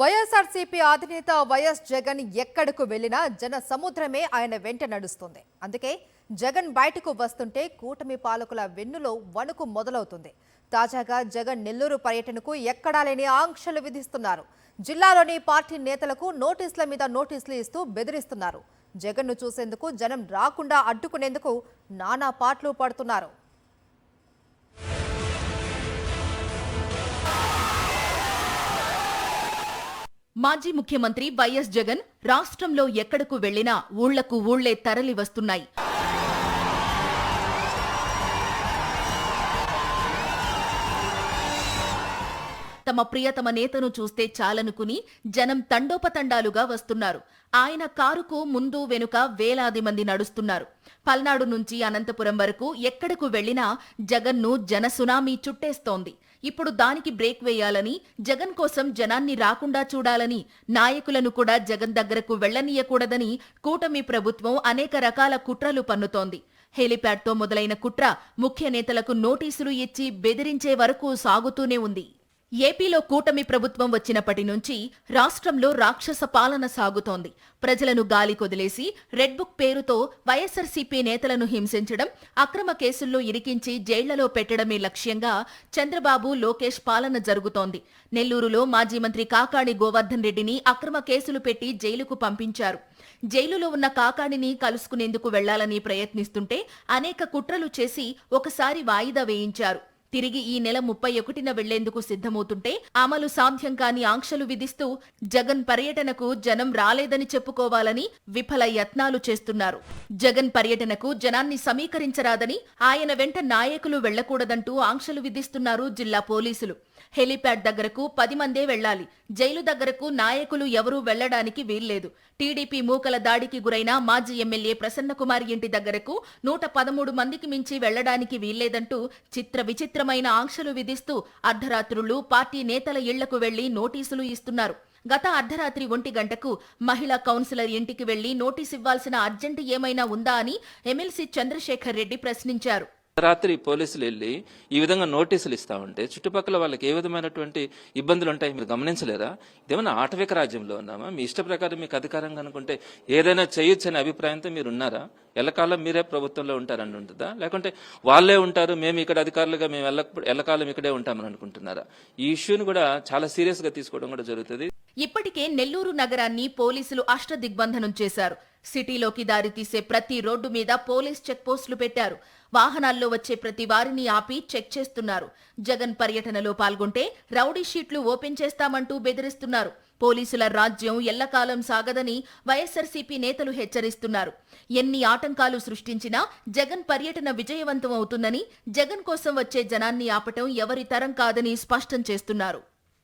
వైఎస్ఆర్సీపీ అధినేత వైఎస్ జగన్ ఎక్కడకు వెళ్లినా జన సముద్రమే ఆయన వెంట నడుస్తుంది. అందుకే జగన్ బయటకు వస్తుంటే కూటమి పాలకుల వెన్నులో వణుకు మొదలవుతుంది. తాజాగా జగన్ నెల్లూరు పర్యటనకు ఎక్కడా లేని ఆంక్షలు విధిస్తున్నారు. జిల్లాలోని పార్టీ నేతలకు నోటీసుల మీద నోటీసులు ఇస్తూ బెదిరిస్తున్నారు. జగన్ను చూసేందుకు జనం రాకుండా అడ్డుకునేందుకు నానా పాట్లు పడుతున్నారు. మాజీ ముఖ్యమంత్రి వైఎస్ జగన్ రాష్ట్రంలో ఎక్కడకు వెళ్లినా ఊళ్లకు ఊళ్లే తరలి వస్తున్నాయి. తమ ప్రియతమ నేతను చూస్తే చాలనుకుని జనం తండోపతండాలుగా వస్తున్నారు. ఆయన కారుకు ముందు వెనుక వేలాది మంది నడుస్తున్నారు. పల్నాడు నుంచి అనంతపురం వరకు ఎక్కడకు వెళ్లినా జగన్ను జనసునామీ చుట్టేస్తోంది. ఇప్పుడు దానికి బ్రేక్ వేయాలని, జగన్ కోసం జనాన్ని రాకుండా చూడాలని, నాయకులను కూడా జగన్ దగ్గరకు వెళ్లనీయకూడదని కూటమి ప్రభుత్వం అనేక రకాల కుట్రలు పన్నుతోంది. హెలిప్యాడ్తో మొదలైన కుట్ర ముఖ్య నేతలకు నోటీసులు ఇచ్చి బెదిరించే వరకు సాగుతూనే ఉంది. ఏపీలో కూటమి ప్రభుత్వం వచ్చినప్పటి నుంచి రాష్ట్రంలో రాక్షస పాలన సాగుతోంది. ప్రజలను గాలి కొదిలేసి రెడ్ బుక్ పేరుతో వైఎస్ఆర్సీపీ నేతలను హింసించడం, అక్రమ కేసుల్లో ఇరికించి జైళ్లలో పెట్టడమే లక్ష్యంగా చంద్రబాబు, లోకేష్ పాలన జరుగుతోంది. నెల్లూరులో మాజీ మంత్రి కాకాణి గోవర్ధన్ రెడ్డిని అక్రమ కేసులు పెట్టి జైలుకు పంపించారు. జైలులో ఉన్న కాకాణిని కలుసుకునేందుకు వెళ్లాలని ప్రయత్నిస్తుంటే అనేక కుట్రలు చేసి ఒకసారి వాయిదా వేయించారు. తిరిగి ఈ నెల 31న వెళ్లేందుకు సిద్ధమవుతుంటే అమలు సాధ్యం కాని ఆంక్షలు విధిస్తూ జగన్ పర్యటనకు జనం రాలేదని చెప్పుకోవాలని విఫల యత్నాలు చేస్తున్నారు. జగన్ పర్యటనకు జనాన్ని సమీకరించరాదని, ఆయన వెంట నాయకులు వెళ్లకూడదంటూ ఆంక్షలు విధిస్తున్నారు జిల్లా పోలీసులు. హెలిప్యాడ్ దగ్గరకు 10 మందే వెళ్లాలి. జైలు దగ్గరకు నాయకులు ఎవరూ వెళ్లడానికి వీల్లేదు. టీడీపీ మూకల దాడికి గురైన మాజీ ఎమ్మెల్యే ప్రసన్నకుమార్ ఇంటి దగ్గరకు 113 మందికి మించి వెళ్లడానికి వీల్లేదంటూ చిత్ర విచిత్రమైన ఆంక్షలు విధిస్తూ అర్ధరాత్రులు పార్టీ నేతల ఇళ్లకు వెళ్లి నోటీసులు ఇస్తున్నారు. గత అర్ధరాత్రి 1 గంటకు మహిళా కౌన్సిలర్ ఇంటికి వెళ్లి నోటీసివ్వాల్సిన అర్జెంటు ఏమైనా ఉందా అని ఎమ్మెల్సీ చంద్రశేఖర్ రెడ్డి ప్రశ్నించారు. రాత్రి పోలీసులు వెళ్లి ఈ విధంగా నోటీసులు ఇస్తా ఉంటే చుట్టుపక్కల వాళ్ళకి ఏ విధమైనటువంటి ఇబ్బందులు ఉంటాయి మీరు గమనించలేరా? ఇదేమన్నా ఆటవిక రాజ్యంలో ఉన్నామా? మీ ఇష్ట ప్రకారం మీకు అధికారంగా అనుకుంటే ఏదైనా చేయొచ్చనే అభిప్రాయంతో మీరు ఉన్నారా? ఎల్లకాలం మీరే ప్రభుత్వంలో ఉంటారని ఉంటుందా? లేకుంటే వాళ్ళే ఉంటారు, మేము ఇక్కడ అధికారులుగా మేము ఎల్లకాలం ఇక్కడే ఉంటామని అనుకుంటున్నారా? ఈ ఇష్యూని కూడా చాలా సీరియస్ గా తీసుకోవడం కూడా జరుగుతుంది. ఇప్పటికే నెల్లూరు నగరాన్ని పోలీసులు అష్టదిగ్బంధనం చేశారు. సిటీలోకి దారితీసే ప్రతి రోడ్డు మీద పోలీస్ చెక్ పోస్టులు పెట్టారు. వాహనాల్లో వచ్చే ప్రతి వారిని ఆపి చెక్ చేస్తున్నారు. జగన్ పర్యటనలో పాల్గొంటే రౌడీ షీట్లు ఓపెన్ చేస్తామంటూ బెదిరిస్తున్నారు. పోలీసుల రాజ్యం ఎల్లకాలం సాగదని వైఎస్ఆర్సీపీ నేతలు హెచ్చరిస్తున్నారు. ఎన్ని ఆటంకాలు సృష్టించినా జగన్ పర్యటన విజయవంతం అవుతుందని, జగన్ కోసం వచ్చే జనాన్ని ఆపటం ఎవరి తరం కాదని స్పష్టం చేస్తున్నారు.